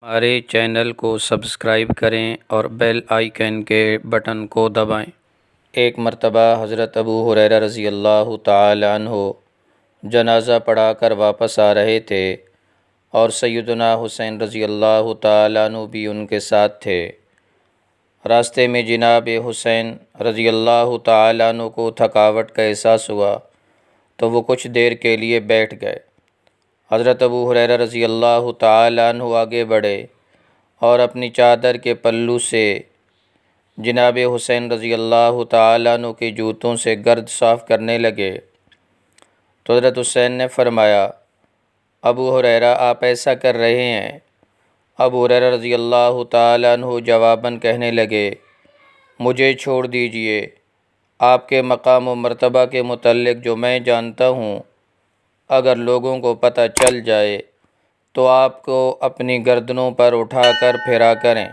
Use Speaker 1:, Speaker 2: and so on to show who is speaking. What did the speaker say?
Speaker 1: ہمارے چینل کو سبسکرائب کریں اور بیل آئیکن کے بٹن کو دبائیں۔ ایک مرتبہ حضرت ابو ہریرہ رضی اللہ تعالی عنہ جنازہ پڑھا کر واپس آ رہے تھے اور سیدنا حسین رضی اللہ تعالی عنہ بھی ان کے ساتھ تھے۔ راستے میں جناب حسین رضی اللہ تعالی عنہ کو تھکاوٹ کا احساس ہوا تو وہ کچھ دیر کے لیے بیٹھ گئے۔ حضرت ابو ہریرہ رضی اللہ تعالی عنہ آگے بڑھے اور اپنی چادر کے پلو سے جناب حسین رضی اللہ تعالی عنہ کے جوتوں سے گرد صاف کرنے لگے تو حضرت حسین نے فرمایا، ابو ہریرہ آپ ایسا کر رہے ہیں؟ ابو ہریرہ رضی اللہ تعالی عنہ جواباً کہنے لگے، مجھے چھوڑ دیجئے، آپ کے مقام و مرتبہ کے متعلق جو میں جانتا ہوں اگر لوگوں کو پتہ چل جائے تو آپ کو اپنی گردنوں پر اٹھا کر پھرا کریں۔